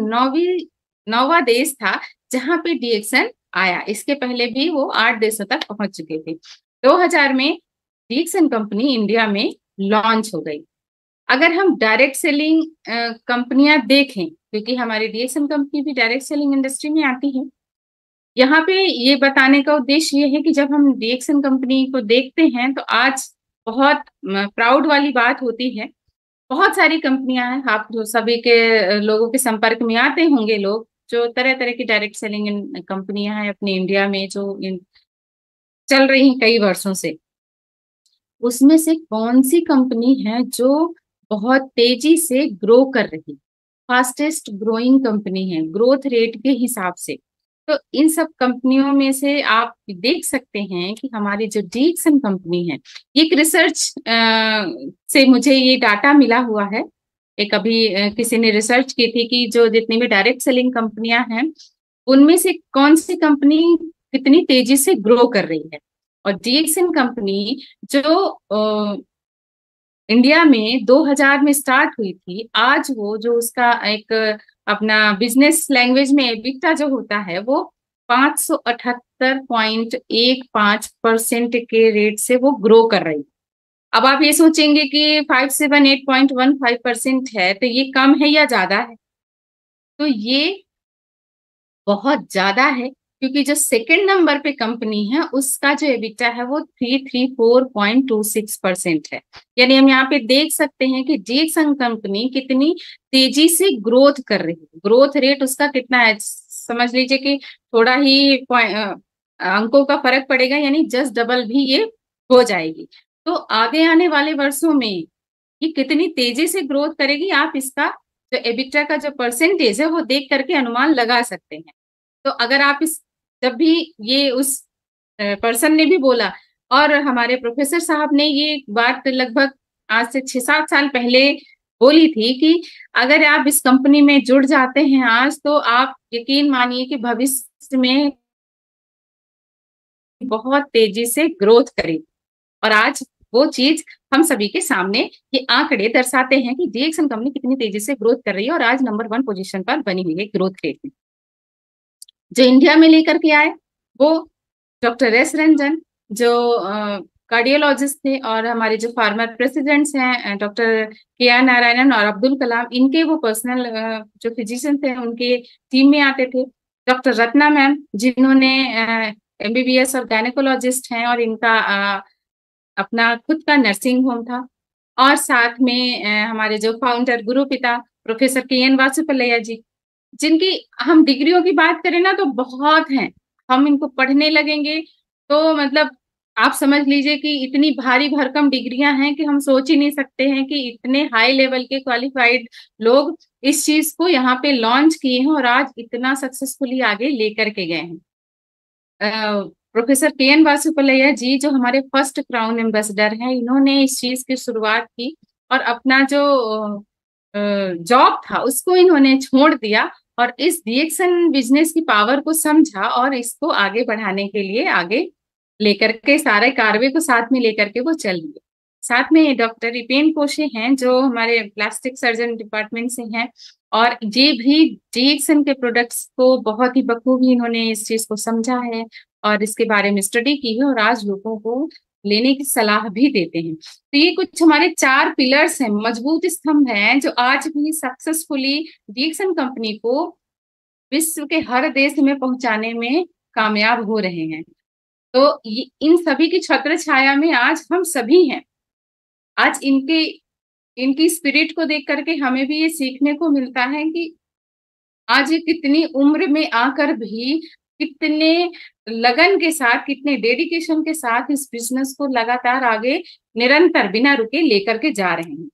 नौवा देश था जहां पे डीएक्सन आया। इसके पहले भी वो 8 देशों तक पहुंच चुके थे। 2000 में डीएक्सन कंपनी इंडिया में लॉन्च हो गई। अगर हम डायरेक्ट सेलिंग कंपनियां देखें, क्योंकि हमारी डीएक्सन कंपनी भी डायरेक्ट सेलिंग इंडस्ट्री में आती है, यहाँ पे ये बताने का उद्देश्य ये है कि जब हम डीएक्सन कंपनी को देखते हैं तो आज बहुत प्राउड वाली बात होती है। बहुत सारी कंपनियां हैं, आप जो सभी के लोगों के संपर्क में आते होंगे लोग, जो तरह तरह की डायरेक्ट सेलिंग कंपनियां हैं अपने इंडिया में जो चल रही हैं कई वर्षों से। उसमें से कौन सी कंपनी है जो बहुत तेजी से ग्रो कर रही, फास्टेस्ट ग्रोइंग कंपनी है ग्रोथ रेट के हिसाब से। तो इन सब कंपनियों में से आप देख सकते हैं कि हमारी जो डीएक्सन कंपनी है, ये एक रिसर्च से मुझे ये डाटा मिला हुआ है। एक अभी किसी ने रिसर्च की थी कि जो जितनी भी डायरेक्ट सेलिंग कंपनियां हैं उनमें से कौन सी कंपनी कितनी तेजी से ग्रो कर रही है। और डीएक्सन कंपनी जो इंडिया में 2000 में स्टार्ट हुई थी, आज वो जो उसका एक अपना बिजनेस लैंग्वेज में एबिटा जो होता है वो 578.15% के रेट से वो ग्रो कर रही है। अब आप ये सोचेंगे कि 578.15% है तो ये कम है या ज्यादा है? तो ये बहुत ज्यादा है, क्योंकि जो सेकंड नंबर पे कंपनी है उसका जो एबिटा है वो 334.26% है। यानी हम यहाँ पे देख सकते हैं कि डीएक्सन कंपनी कितनी तेजी से ग्रोथ कर रही है। ग्रोथ रेट उसका कितना है, समझ लीजिए कि थोड़ा ही अंकों का फर्क पड़ेगा, यानी जस्ट डबल भी ये हो जाएगी। तो आगे आने वाले वर्षों में ये कितनी तेजी से ग्रोथ करेगी, आप इसका जो एबिटा का जो परसेंटेज है वो देख करके अनुमान लगा सकते हैं। तो अगर आप इस जब भी ये उस पर्सन ने भी बोला, और हमारे प्रोफेसर साहब ने ये बात लगभग आज से 6-7 साल पहले बोली थी कि अगर आप इस कंपनी में जुड़ जाते हैं आज, तो आप यकीन मानिए कि भविष्य में बहुत तेजी से ग्रोथ करेगी। और आज वो चीज हम सभी के सामने ये आंकड़े दर्शाते हैं कि डीएक्सन कंपनी कितनी तेजी से ग्रोथ कर रही है और आज नंबर 1 पोजीशन पर बनी हुई है ग्रोथ रेट में। जो इंडिया में लेकर के आए वो डॉक्टर एस रंजन, जो कार्डियोलॉजिस्ट थे, और हमारे जो फार्मर प्रेसिडेंट्स हैं डॉक्टर के आर नारायणन और अब्दुल कलाम, इनके वो पर्सनल जो फिजिशियन थे उनके टीम में आते थे। डॉक्टर रत्ना मैम, जिन्होंने एमबीबीएस और गायनेकोलॉजिस्ट हैं और इनका अपना खुद का नर्सिंग होम था। और साथ में हमारे जो फाउंडर गुरु पिता प्रोफेसर के एन वासुपल्लैया जी, जिनकी हम डिग्रियों की बात करें ना तो बहुत हैं। हम इनको पढ़ने लगेंगे तो मतलब आप समझ लीजिए कि इतनी भारी भरकम डिग्रियां हैं कि हम सोच ही नहीं सकते हैं कि इतने हाई लेवल के क्वालिफाइड लोग इस चीज को यहाँ पे लॉन्च किए हैं और आज इतना सक्सेसफुली आगे लेकर के गए हैं। प्रोफेसर के एन वासुपल्लैया जी, जो हमारे फर्स्ट क्राउन एम्बेसडर हैं, इन्होंने इस चीज की शुरुआत की और अपना जो जॉब था उसको इन्होंने छोड़ दिया और इस डीएक्सन बिजनेस की पावर को समझा और इसको आगे बढ़ाने के लिए आगे लेकर के सारे कारवे को साथ में लेकर के वो चल दिए। साथ में डॉक्टर रिपेन कोशे हैं जो हमारे प्लास्टिक सर्जन डिपार्टमेंट से हैं, और ये भी डीएक्सन के प्रोडक्ट्स को बहुत ही बखूबी इन्होंने इस चीज को समझा है और इसके बारे में स्टडी की है और आज लोगों को लेने की सलाह भी देते हैं। तो ये कुछ हमारे 4 पिलर्स हैं, मजबूत स्तंभ हैं, जो आज भी सक्सेसफुली डीएक्सन कंपनी को विश्व के हर देश में पहुंचाने में कामयाब हो रहे हैं। तो इन सभी की छत्र छाया में आज हम सभी हैं। आज इनकी स्पिरिट को देख करके हमें भी ये सीखने को मिलता है कि आज ये कितनी उम्र में आकर भी कितने लगन के साथ, कितने डेडिकेशन के साथ इस बिजनेस को लगातार आगे निरंतर बिना रुके लेकर के जा रहे हैं।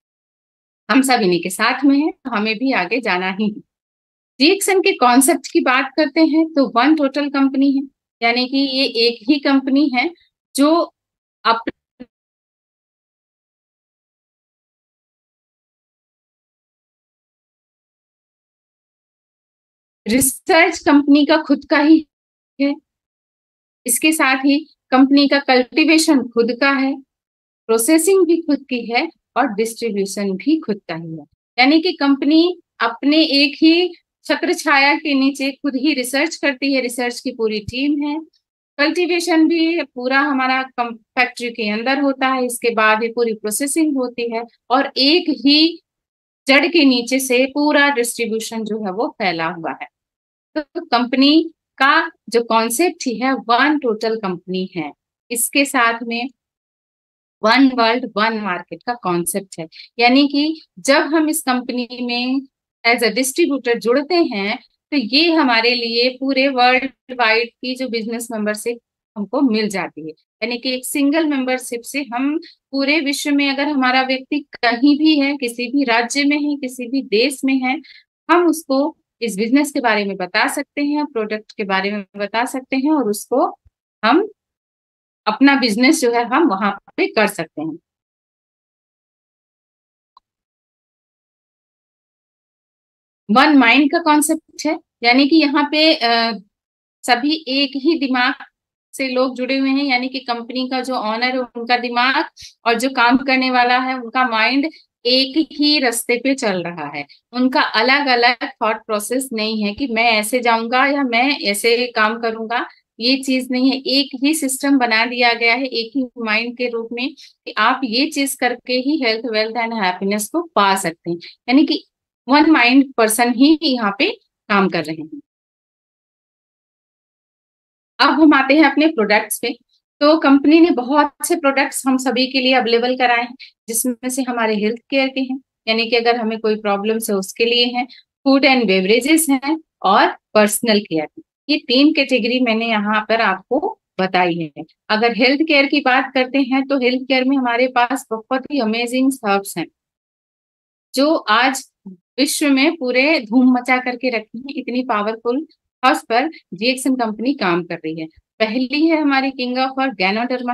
हम सब इन्हीं के साथ में हैं, हमें भी आगे जाना ही है। डीएक्सन के कॉन्सेप्ट की बात करते हैं तो वन टोटल कंपनी है, यानी कि ये एक ही कंपनी है जो अपने रिसर्च कंपनी का खुद का ही है, इसके साथ ही कंपनी का कल्टीवेशन खुद का है, प्रोसेसिंग भी खुद की है और डिस्ट्रीब्यूशन भी खुद का ही है। यानी कि कंपनी अपने एक ही छत्र छाया के नीचे खुद ही रिसर्च करती है, रिसर्च की पूरी टीम है। कल्टीवेशन भी पूरा हमारा फैक्ट्री के अंदर होता है, इसके बाद ये पूरी प्रोसेसिंग होती है और एक ही जड़ के नीचे से पूरा डिस्ट्रीब्यूशन जो है वो फैला हुआ है। तो कंपनी का जो कॉन्सेप्ट ही है वन टोटल कंपनी है, इसके साथ में वन वर्ल्ड वन मार्केट का कॉन्सेप्ट है। यानी कि जब हम इस कंपनी में एज अ डिस्ट्रीब्यूटर जुड़ते हैं तो ये हमारे लिए पूरे वर्ल्ड वाइड की जो बिजनेस मेंबरशिप हमको मिल जाती है। यानी कि एक सिंगल मेंबरशिप से हम पूरे विश्व में अगर हमारा व्यक्ति कहीं भी है, किसी भी राज्य में है, किसी भी देश में है, हम उसको इस बिजनेस के बारे में बता सकते हैं, प्रोडक्ट के बारे में बता सकते हैं और उसको हम अपना बिजनेस जो है हम वहां पे कर सकते हैं। वन माइंड का कॉन्सेप्ट है, यानी कि यहाँ पे सभी एक ही दिमाग से लोग जुड़े हुए हैं। यानी कि कंपनी का जो ऑनर है उनका दिमाग और जो काम करने वाला है उनका माइंड एक ही रास्ते पे चल रहा है। उनका अलग अलग थॉट प्रोसेस नहीं है कि मैं ऐसे जाऊंगा या मैं ऐसे काम करूंगा, ये चीज नहीं है। एक ही सिस्टम बना दिया गया है एक ही माइंड के रूप में कि आप ये चीज करके ही हेल्थ वेल्थ एंड हैप्पीनेस को पा सकते हैं। यानी कि वन माइंड पर्सन ही यहाँ पे काम कर रहे हैं। अब हम आते हैं अपने प्रोडक्ट्स पे। तो कंपनी ने बहुत से प्रोडक्ट्स हम सभी के लिए अवेलेबल कराए हैं, जिसमें से हमारे हेल्थ केयर के हैं, यानी कि अगर हमें कोई प्रॉब्लम है उसके लिए है, फूड एंड बेवरेजेस हैं और पर्सनल केयर। ये तीन कैटेगरी मैंने यहाँ पर आपको बताई है। अगर हेल्थ केयर की बात करते हैं तो हेल्थ केयर में हमारे पास बहुत ही अमेजिंग हर्ब्स हैं जो आज विश्व में पूरे धूम मचा करके रखी है। इतनी पावरफुल हर्ब्स पर जीएक्सन कंपनी काम कर रही है। पहली है हमारी किंग ऑफ और गैनोडर्मा,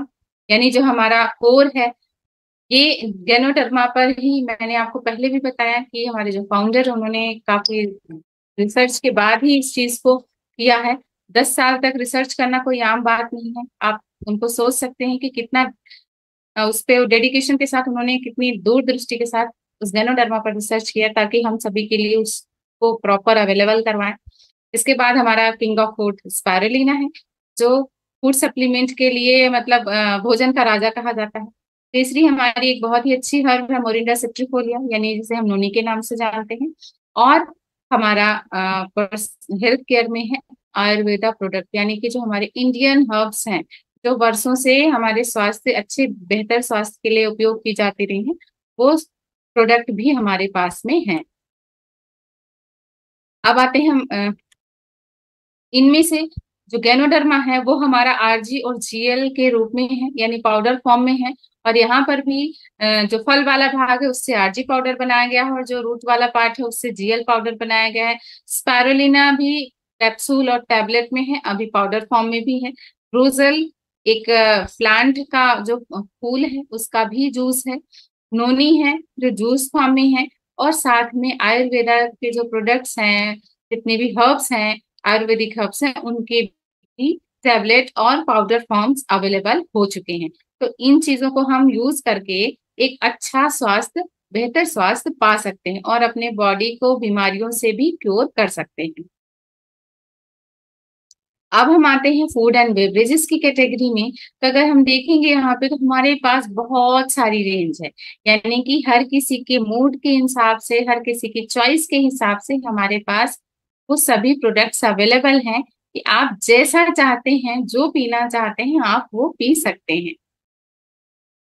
यानी जो हमारा कोर है। ये गैनोडर्मा पर ही मैंने आपको पहले भी बताया कि हमारे जो फाउंडर उन्होंने काफी रिसर्च के बाद ही इस चीज को किया है। 10 साल तक रिसर्च करना कोई आम बात नहीं है। आप उनको सोच सकते हैं कि कितना उस पे डेडिकेशन के साथ उन्होंने कितनी दूरदृष्टि के साथ उस गैनोडर्मा पर रिसर्च किया ताकि हम सभी के लिए उसको प्रॉपर अवेलेबल करवाएं। इसके बाद हमारा किंग ऑफ फूड स्पायरुलिना है, जो फूड सप्लीमेंट के लिए मतलब भोजन का राजा कहा जाता है। तीसरी हमारी एक बहुत ही अच्छी हर्ब है मोरिंडा सिट्रिफोलिया, यानी जिसे हम नोनी के नाम से जानते हैं। और हमारा हेल्थ केयर में है आयुर्वेदा प्रोडक्ट, यानी कि जो हमारे इंडियन हर्ब्स हैं जो वर्षों से हमारे स्वास्थ्य अच्छे बेहतर स्वास्थ्य के लिए उपयोग की जाती रही हैं, वो प्रोडक्ट भी हमारे पास में है। अब आते हैं हम इनमें से जो गैनोडर्मा है वो हमारा आरजी और जीएल के रूप में है, यानी पाउडर फॉर्म में है। और यहाँ पर भी जो फल वाला भाग है उससे आरजी पाउडर बनाया गया है और जो रूट वाला पार्ट है उससे जीएल पाउडर बनाया गया है। स्पायरुलिना भी कैप्सूल और टैबलेट में है, अभी पाउडर फॉर्म में भी है। ब्रूजल एक प्लांट का जो फूल है उसका भी जूस है। नोनी है जो जूस फॉर्म में है। और साथ में आयुर्वेदा के जो प्रोडक्ट्स हैं, जितने भी हर्ब्स हैं, आयुर्वेदिक हर्ब्स हैं, उनके भी टैबलेट और पाउडर फॉर्म्स अवेलेबल हो चुके हैं। तो इन चीजों को हम यूज करके एक अच्छा स्वास्थ्य बेहतर स्वास्थ्य पा सकते हैं और अपने बॉडी को बीमारियों से भी क्योर कर सकते हैं। अब हम आते हैं फूड एंड बेवरेजेस की कैटेगरी में। तो अगर हम देखेंगे यहाँ पे तो हमारे पास बहुत सारी रेंज है, यानी कि हर किसी के मूड के हिसाब से, हर किसी की चॉइस के हिसाब से हमारे पास वो सभी प्रोडक्ट्स अवेलेबल हैं कि आप जैसा चाहते हैं, जो पीना चाहते हैं आप वो पी सकते हैं।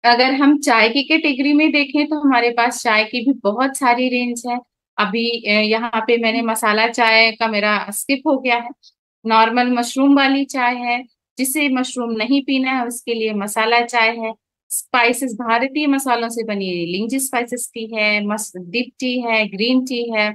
अगर हम चाय की कैटेगरी में देखें तो हमारे पास चाय की भी बहुत सारी रेंज है। अभी यहाँ पे मैंने मसाला चाय का मेरा स्किप हो गया है। नॉर्मल मशरूम वाली चाय है, जिसे मशरूम नहीं पीना है उसके लिए मसाला चाय है। स्पाइसेस भारतीय मसालों से बनी लिंजी स्पाइसेस टी है, मस्त दीप टी है, ग्रीन टी है।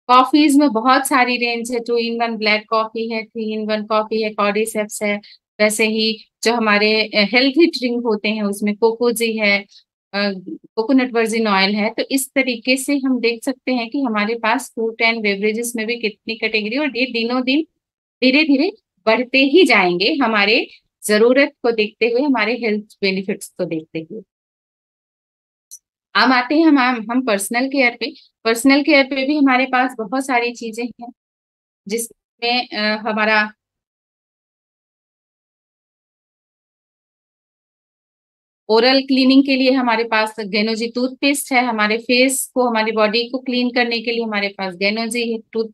कॉफीज में बहुत सारी रेंज है, 2 in 1 ब्लैक कॉफी है, 3 in 1 कॉफी है, कॉर्डिसेप्स है। वैसे ही जो हमारे हेल्थी ड्रिंक होते हैं उसमें कोकोजी है, कोकोनट वर्जिन ऑयल है। तो इस तरीके से हम देख सकते हैं कि हमारे पास फूड एंड बेवरेजेस में भी कितनी कैटेगरी, और ये दिनों दिन धीरे धीरे बढ़ते ही जाएंगे हमारे जरूरत को देखते हुए, हमारे हेल्थ बेनिफिट्स को देखते हुए। अब आते हैं हम पर्सनल केयर पे। पर्सनल केयर पे भी हमारे पास बहुत सारी चीजें हैं, जिसमें हमारा ओरल क्लीनिंग के लिए हमारे पास गेनोजी टूथपेस्ट है, हमारे फेस को, हमारी बॉडी को क्लीन करने के लिए हमारे पास गेनोजी टूथ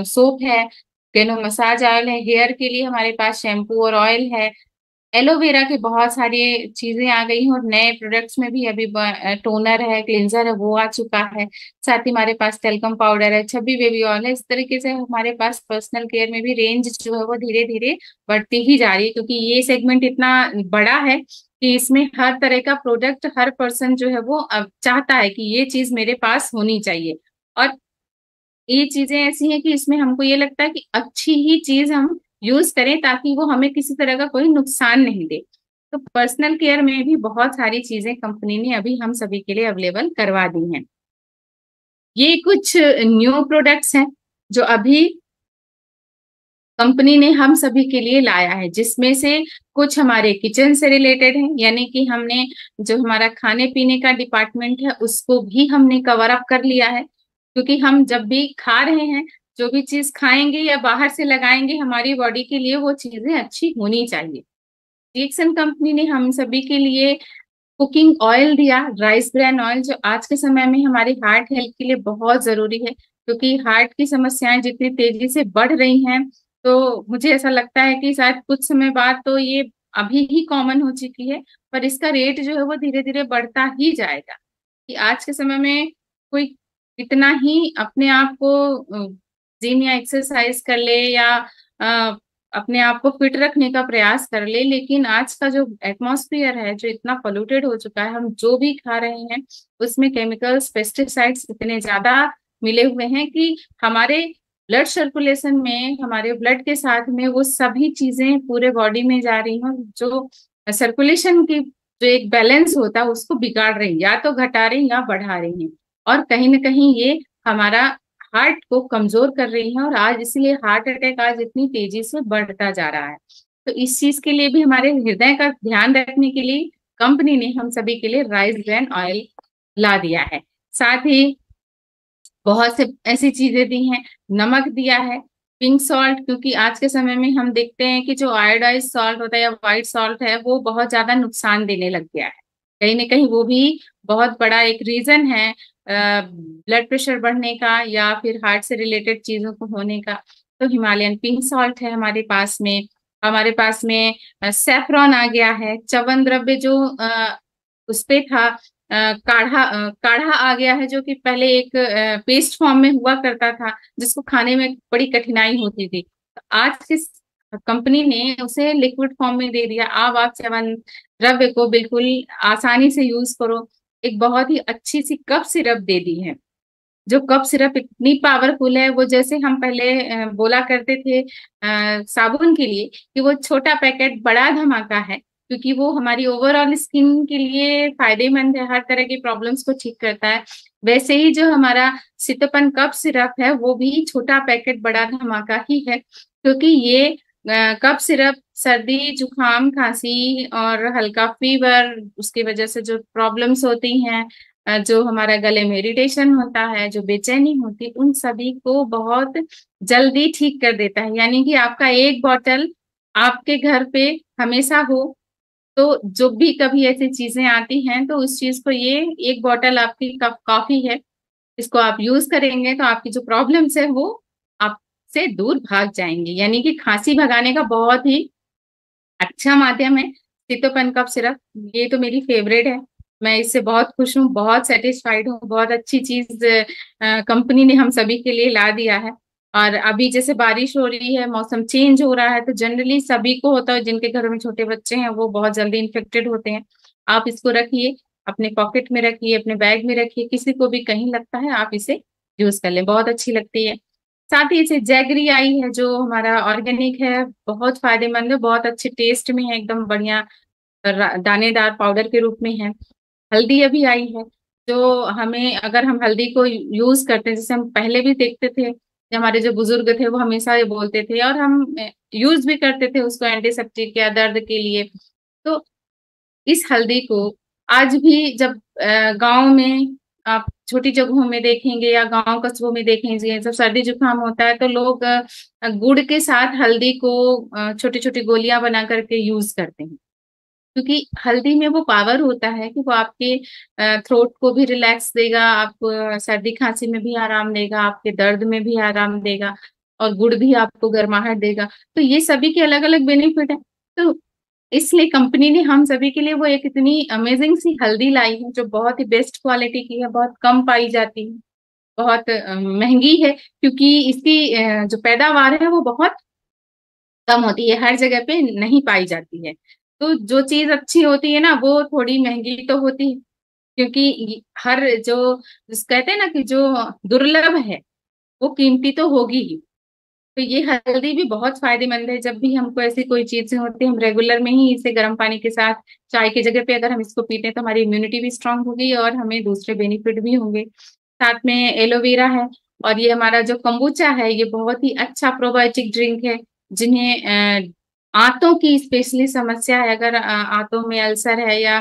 सोप है, गेनो मसाज ऑयल है, हेयर के लिए हमारे पास शैम्पू और ऑयल है, एलोवेरा की बहुत सारी चीजें आ गई हैं, और नए प्रोडक्ट्स में भी अभी टोनर है, क्लींजर है, वो आ चुका है। साथ ही हमारे पास टेल्कम पाउडर है, छबी बेबी ऑयल है। इस तरीके से हमारे पास पर्सनल केयर में भी रेंज जो है वो धीरे धीरे बढ़ती ही जा रही है, क्योंकि ये सेगमेंट इतना बड़ा है कि इसमें हर तरह का प्रोडक्ट हर पर्सन जो है वो अब चाहता है कि ये चीज मेरे पास होनी चाहिए। और ये चीजें ऐसी हैं कि इसमें हमको ये लगता है कि अच्छी ही चीज हम यूज करें, ताकि वो हमें किसी तरह का कोई नुकसान नहीं दे। तो पर्सनल केयर में भी बहुत सारी चीजें कंपनी ने अभी हम सभी के लिए अवेलेबल करवा दी हैं। ये कुछ न्यू प्रोडक्ट्स हैं जो अभी कंपनी ने हम सभी के लिए लाया है, जिसमें से कुछ हमारे किचन से रिलेटेड है, यानी कि हमने जो हमारा खाने पीने का डिपार्टमेंट है उसको भी हमने कवर अप कर लिया है। क्योंकि हम जब भी खा रहे हैं, जो भी चीज खाएंगे या बाहर से लगाएंगे, हमारी बॉडी के लिए वो चीजें अच्छी होनी चाहिए। रिएक्शन कंपनी ने हम सभी के लिए कुकिंग ऑयल दिया, राइस ब्रान ऑयल, जो आज के समय में हमारी हार्ट हेल्थ के लिए बहुत जरूरी है, क्योंकि हार्ट की समस्याएं जितनी तेजी से बढ़ रही हैं, तो मुझे ऐसा लगता है कि शायद कुछ समय बाद तो ये अभी ही कॉमन हो चुकी है, पर इसका रेट जो है वो धीरे धीरे बढ़ता ही जाएगा। कि आज के समय में कोई कितना ही अपने आप को जिम या एक्सरसाइज कर ले, या अपने आप को फिट रखने का प्रयास कर ले, लेकिन आज का जो एटमॉस्फेयर है जो इतना पोल्यूटेड हो चुका है, हम जो भी खा रहे हैं उसमें केमिकल्स, पेस्टिसाइड्स इतने ज्यादा मिले हुए हैं कि हमारे ब्लड सर्कुलेशन में, हमारे ब्लड के साथ में वो सभी चीजें पूरे बॉडी में जा रही हैं, जो सर्कुलेशन की जो एक बैलेंस होता है उसको बिगाड़ रही है, या तो घटा रही या बढ़ा रही है। और कहीं ना कहीं ये हमारा हार्ट को कमजोर कर रही है, और आज इसलिए हार्ट अटैक आज इतनी तेजी से बढ़ता जा रहा है। तो इस चीज के लिए भी, हमारे हृदय का ध्यान रखने के लिए, कंपनी ने हम सभी के लिए राइस ब्रान ऑयल ला दिया है। साथ ही बहुत से ऐसी चीजें दी हैं, नमक दिया है, पिंक सॉल्ट, क्योंकि आज के समय में हम देखते हैं कि जो आयोडाइज सॉल्ट होता है या व्हाइट सॉल्ट है, वो बहुत ज्यादा नुकसान देने लग गया है। कहीं ना कहीं वो भी बहुत बड़ा एक रीजन है ब्लड प्रेशर बढ़ने का, या फिर हार्ट से रिलेटेड चीजों को होने का। तो हिमालयन पिंक सॉल्ट है हमारे पास में। हमारे पास में सेफ्रॉन आ गया है, च्यवनप्राश द्रव्य जो उस पे था, काढ़ा आ गया है, जो कि पहले एक पेस्ट फॉर्म में हुआ करता था, जिसको खाने में बड़ी कठिनाई होती थी। तो आज किस कंपनी ने उसे लिक्विड फॉर्म में दे दिया। अब आप च्यवन द्रव्य को बिल्कुल आसानी से यूज करो। एक बहुत ही अच्छी सी कफ सिरप दे दी है, जो कफ सिरप इतनी पावरफुल है, वो जैसे हम पहले बोला करते थे साबुन के लिए कि वो छोटा पैकेट बड़ा धमाका है, क्योंकि वो हमारी ओवरऑल स्किन के लिए फायदेमंद है, हर तरह की प्रॉब्लम्स को ठीक करता है। वैसे ही जो हमारा सितोपन कफ सिरप है, वो भी छोटा पैकेट बड़ा धमाका ही है, क्योंकि ये कफ सिरप सर्दी, जुकाम, खांसी और हल्का फीवर, उसकी वजह से जो प्रॉब्लम्स होती हैं, जो हमारा गले में इरिटेशन होता है, जो बेचैनी होती है, उन सभी को बहुत जल्दी ठीक कर देता है। यानी कि आपका एक बॉटल आपके घर पे हमेशा हो, तो जो भी कभी ऐसी चीजें आती हैं, तो उस चीज को, ये एक बॉटल आपकी कप कॉफी है, इसको आप यूज करेंगे तो आपकी जो प्रॉब्लम्स है वो आपसे दूर भाग जाएंगी। यानी कि खांसी भगाने का बहुत ही अच्छा माध्यम है सितोपन कफ सिरप। ये तो मेरी फेवरेट है, मैं इससे बहुत खुश हूँ, बहुत सेटिस्फाइड हूँ। बहुत अच्छी चीज कंपनी ने हम सभी के लिए ला दिया है। और अभी जैसे बारिश हो रही है, मौसम चेंज हो रहा है, तो जनरली सभी को होता है, जिनके घरों में छोटे बच्चे हैं वो बहुत जल्दी इन्फेक्टेड होते हैं। आप इसको रखिए, अपने पॉकेट में रखिए, अपने बैग में रखिए, किसी को भी कहीं लगता है आप इसे यूज कर लें, बहुत अच्छी लगती है। साथ ही इसे जैगरी आई है, जो हमारा ऑर्गेनिक है, बहुत फायदेमंद है, बहुत अच्छे टेस्ट में है, एकदम बढ़िया दानेदार पाउडर के रूप में है। हल्दी अभी आई है, जो हमें, अगर हम हल्दी को यूज करते हैं, जैसे हम पहले भी देखते थे हमारे जो बुजुर्ग थे वो हमेशा ये बोलते थे, और हम यूज भी करते थे उसको एंटीसेप्टिक या दर्द के लिए। तो इस हल्दी को आज भी जब गांव में आप छोटी जगहों में देखेंगे या गांव कस्बों में देखेंगे, जब सर्दी जुकाम होता है तो लोग गुड़ के साथ हल्दी को छोटी छोटी गोलियां बना करके यूज करते हैं, क्योंकि हल्दी में वो पावर होता है कि वो आपके थ्रोट को भी रिलैक्स देगा, आपको सर्दी खांसी में भी आराम देगा, आपके दर्द में भी आराम देगा, और गुड़ भी आपको गर्माहट देगा। तो ये सभी के अलग अलग बेनिफिट है। तो इसलिए कंपनी ने हम सभी के लिए वो एक इतनी अमेजिंग सी हल्दी लाई है, जो बहुत ही बेस्ट क्वालिटी की है, बहुत कम पाई जाती है, बहुत महंगी है, क्योंकि इसकी जो पैदावार है वो बहुत कम होती है, हर जगह पे नहीं पाई जाती है। तो जो चीज अच्छी होती है ना वो थोड़ी महंगी तो होती है, क्योंकि हर कहते हैं ना कि जो दुर्लभ है वो कीमती तो होगी ही। तो ये हल्दी भी बहुत फायदेमंद है। जब भी हमको ऐसी कोई चीजें होती है, हम रेगुलर में ही इसे गर्म पानी के साथ चाय की जगह पे अगर हम इसको पीते हैं तो हमारी इम्यूनिटी भी स्ट्रांग होगी और हमें दूसरे बेनिफिट भी होंगे। साथ में एलोवेरा है, और ये हमारा जो kombucha है ये बहुत ही अच्छा प्रोबायोटिक ड्रिंक है। जिन्हें आंतों की स्पेशली समस्या है, अगर आंतों में अल्सर है या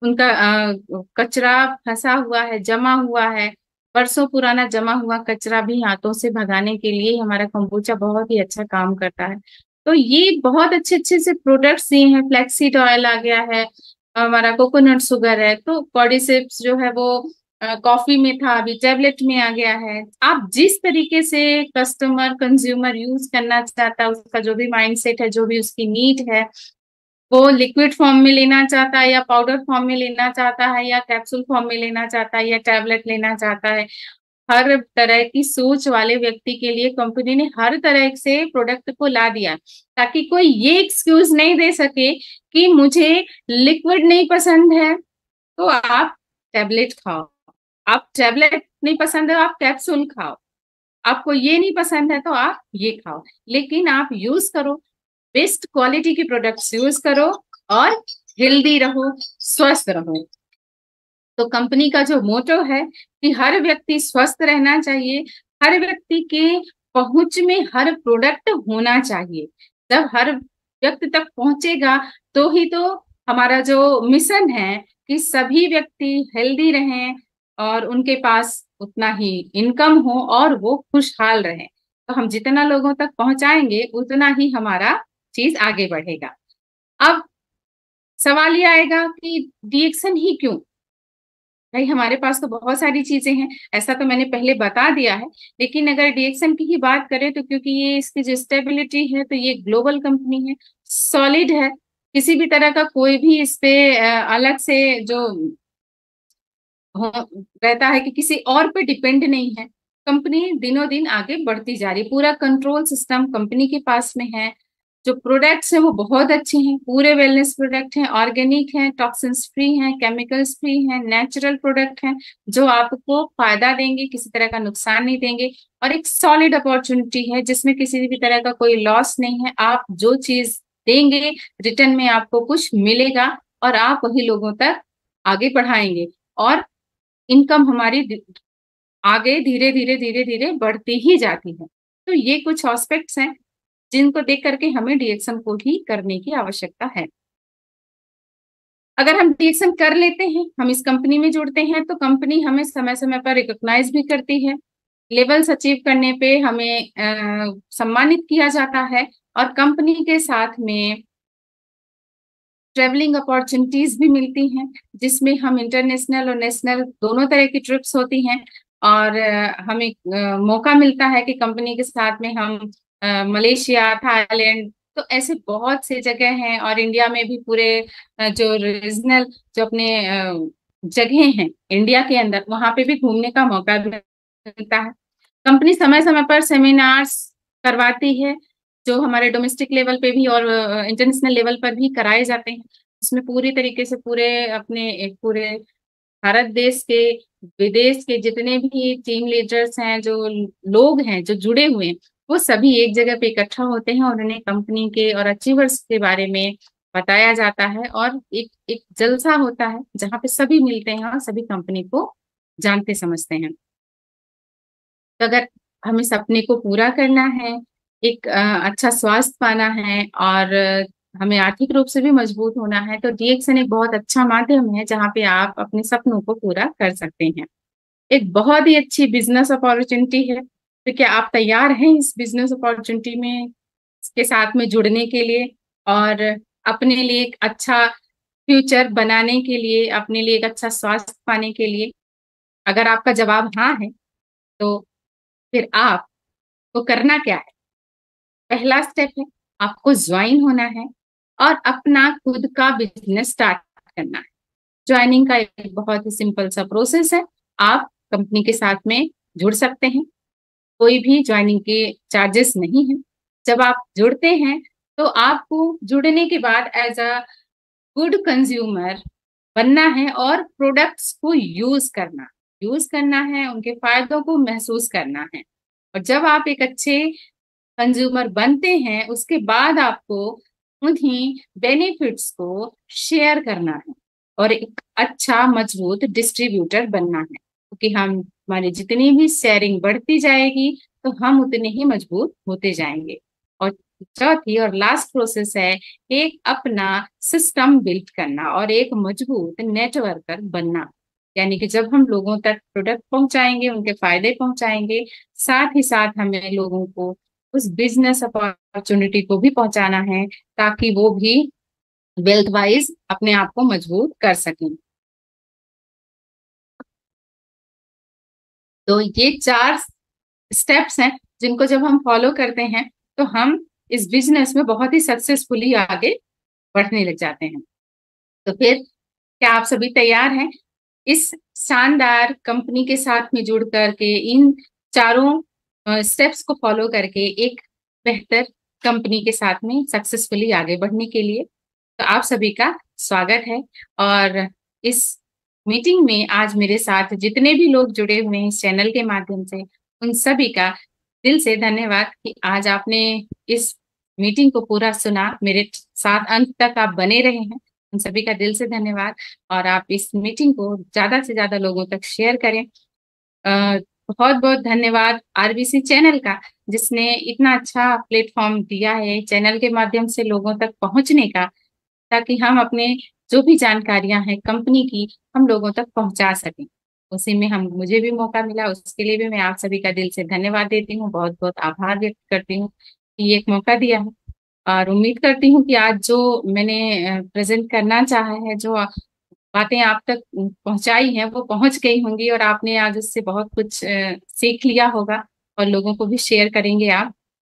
उनका कचरा फंसा हुआ है, जमा हुआ है, बरसों पुराना जमा हुआ कचरा भी हाथों से भगाने के लिए हमारा kombucha बहुत ही अच्छा काम करता है। तो ये बहुत अच्छे अच्छे से प्रोडक्ट्स दिए हैं। फ्लैक्सीड ऑयल आ गया है, हमारा कोकोनट शुगर है, तो कॉर्डिसेप्स जो है वो कॉफी में था, अभी टेबलेट में आ गया है। आप जिस तरीके से कस्टमर कंज्यूमर यूज करना चाहता है, उसका जो भी माइंडसेट है, जो भी उसकी नीड है, वो लिक्विड फॉर्म में लेना चाहता है या पाउडर फॉर्म में लेना चाहता है या कैप्सूल फॉर्म में लेना चाहता है या टैबलेट लेना चाहता है, हर तरह की सोच वाले व्यक्ति के लिए कंपनी ने हर तरह से प्रोडक्ट को ला दिया, ताकि कोई ये एक्सक्यूज नहीं दे सके कि मुझे लिक्विड नहीं पसंद है तो आप टैबलेट खाओ, आप टैबलेट नहीं पसंद है आप कैप्सूल खाओ, आपको ये नहीं पसंद है तो आप ये खाओ, लेकिन आप यूज करो, बेस्ट क्वालिटी के प्रोडक्ट्स यूज करो और हेल्दी रहो, स्वस्थ रहो। तो कंपनी का जो मोटो है कि हर व्यक्ति स्वस्थ रहना चाहिए, हर व्यक्ति के पहुंच में हर प्रोडक्ट होना चाहिए। जब हर व्यक्ति तक पहुंचेगा तो ही तो हमारा जो मिशन है कि सभी व्यक्ति हेल्दी रहें और उनके पास उतना ही इनकम हो और वो खुशहाल रहें। तो हम जितना लोगों तक पहुंचाएंगे उतना ही हमारा चीज आगे बढ़ेगा। अब सवाल ये आएगा कि डीएक्सन ही क्यों? भाई हमारे पास तो बहुत सारी चीजें हैं, ऐसा तो मैंने पहले बता दिया है, लेकिन अगर डीएक्सन की ही बात करें तो क्योंकि ये इसकी जो स्टेबिलिटी है तो ये ग्लोबल कंपनी है, सॉलिड है, किसी भी तरह का कोई भी इस पे अलग से जो रहता है कि किसी और पे डिपेंड नहीं है। कंपनी दिनों दिन आगे बढ़ती जा रही है, पूरा कंट्रोल सिस्टम कंपनी के पास में है। जो प्रोडक्ट्स हैं वो बहुत अच्छे हैं, पूरे वेलनेस प्रोडक्ट हैं, ऑर्गेनिक हैं, टॉक्सिन्स फ्री हैं, केमिकल्स फ्री हैं, नेचुरल प्रोडक्ट हैं, जो आपको फायदा देंगे, किसी तरह का नुकसान नहीं देंगे। और एक सॉलिड अपॉर्चुनिटी है जिसमें किसी भी तरह का कोई लॉस नहीं है। आप जो चीज देंगे रिटर्न में आपको कुछ मिलेगा और आप वही लोगों तक आगे बढ़ाएंगे, और इनकम हमारी आगे धीरे धीरे धीरे धीरे बढ़ती ही जाती है। तो ये कुछ एस्पेक्ट्स हैं जिनको देख करके हमें डीएक्शन को ही करने की आवश्यकता है। अगर हम डीएक्शन कर लेते हैं, हम इस कंपनी में जुड़ते हैं, तो कंपनी हमें समय समय पर रिकॉग्नाइज भी करती है, लेवल्स अचीव करने पे हमें सम्मानित किया जाता है, और कंपनी के साथ में ट्रेवलिंग अपॉर्चुनिटीज भी मिलती हैं, जिसमें हम इंटरनेशनल और नेशनल दोनों तरह की ट्रिप्स होती हैं। और हमें मौका मिलता है कि कंपनी के साथ में हम मलेशिया, थाईलैंड, तो ऐसे बहुत से जगह हैं, और इंडिया में भी पूरे जो रीजनल जो अपने जगह हैं इंडिया के अंदर, वहां पे भी घूमने का मौका मिलता है। कंपनी समय समय पर सेमिनार्स करवाती है, जो हमारे डोमेस्टिक लेवल पे भी और इंटरनेशनल लेवल पर भी कराए जाते हैं। इसमें पूरी तरीके से पूरे अपने एक पूरे भारत देश के, विदेश के जितने भी टीम लीडर्स हैं, जो लोग हैं जो जुड़े हुए हैं, वो सभी एक जगह पे इकट्ठा होते हैं और उन्हें कंपनी के और अचीवर्स के बारे में बताया जाता है, और एक एक जलसा होता है जहाँ पे सभी मिलते हैं और सभी कंपनी को जानते समझते हैं। तो अगर हमें सपने को पूरा करना है, एक अच्छा स्वास्थ्य पाना है और हमें आर्थिक रूप से भी मजबूत होना है, तो डीएक्सएन एक बहुत अच्छा माध्यम है जहाँ पे आप अपने सपनों को पूरा कर सकते हैं। एक बहुत ही अच्छी बिजनेस अपॉर्चुनिटी है। तो क्या आप तैयार हैं इस बिजनेस अपॉर्चुनिटी में के साथ में जुड़ने के लिए और अपने लिए एक अच्छा फ्यूचर बनाने के लिए, अपने लिए एक अच्छा स्वास्थ्य पाने के लिए? अगर आपका जवाब हाँ है, तो फिर आपको करना क्या है? पहला स्टेप है, आपको ज्वाइन होना है और अपना खुद का बिजनेस स्टार्ट करना है। ज्वाइनिंग का एक बहुत ही सिंपल सा प्रोसेस है। आप कंपनी के साथ में जुड़ सकते हैं, कोई भी ज्वाइनिंग के चार्जेस नहीं है। जब आप जुड़ते हैं तो आपको जुड़ने के बाद एज अ गुड कंज्यूमर बनना है और प्रोडक्ट्स को यूज करना है, उनके फायदों को महसूस करना है। और जब आप एक अच्छे कंज्यूमर बनते हैं उसके बाद आपको उन्हीं बेनिफिट्स को शेयर करना है और एक अच्छा मजबूत डिस्ट्रीब्यूटर बनना है, क्योंकि हम हमारी जितनी भी शेयरिंग बढ़ती जाएगी तो हम उतने ही मजबूत होते जाएंगे। और चौथी और लास्ट प्रोसेस है एक अपना सिस्टम बिल्ड करना और एक मजबूत नेटवर्कर बनना। यानी कि जब हम लोगों तक प्रोडक्ट पहुंचाएंगे, उनके फायदे पहुंचाएंगे, साथ ही साथ हमें लोगों को उस बिजनेस अपॉर्चुनिटी को भी पहुंचाना है ताकि वो भी वेल्थ वाइज अपने आप को मजबूत कर सकें। तो ये 4 स्टेप्स हैं जिनको जब हम फॉलो करते हैं तो हम इस बिजनेस में बहुत ही सक्सेसफुली आगे बढ़ने लग जाते हैं। तो फिर क्या आप सभी तैयार हैं इस शानदार कंपनी के साथ में जुड़ करके इन चारों स्टेप्स को फॉलो करके एक बेहतर कंपनी के साथ में सक्सेसफुली आगे बढ़ने के लिए? तो आप सभी का स्वागत है। और इस मीटिंग में आज मेरे साथ जितने भी लोग जुड़े हुए हैं इस चैनल के माध्यम से, उन सभी का दिल से धन्यवाद कि आज आपने इस मीटिंग को पूरा सुना, मेरे साथ अंत तक आप बने रहे हैं। उन सभी का दिल से धन्यवाद और आप इस मीटिंग को ज्यादा से ज्यादा लोगों तक शेयर करें। बहुत बहुत धन्यवाद आरबीसी चैनल का, जिसने इतना अच्छा प्लेटफॉर्म दिया है चैनल के माध्यम से लोगों तक पहुंचने का, ताकि हम अपने जो भी जानकारियां हैं कंपनी की हम लोगों तक पहुंचा सकें। उसी में हम मुझे भी मौका मिला, उसके लिए भी मैं आप सभी का दिल से धन्यवाद देती हूँ, बहुत बहुत आभार व्यक्त करती हूँ कि ये एक मौका दिया है। और उम्मीद करती हूँ कि आज जो मैंने प्रेजेंट करना चाहा है, जो बातें आप तक पहुंचाई हैं वो पहुंच गई होंगी और आपने आज उससे बहुत कुछ सीख लिया होगा और लोगों को भी शेयर करेंगे आप।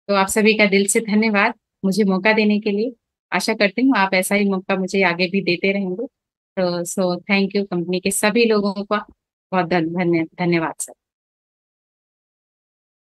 तो आप सभी का दिल से धन्यवाद मुझे मौका देने के लिए। आशा करती हूँ आप ऐसा ही मौका मुझे आगे भी देते रहेंगे। तो सो थैंक यू कंपनी के सभी लोगों का बहुत धन्यवाद सर।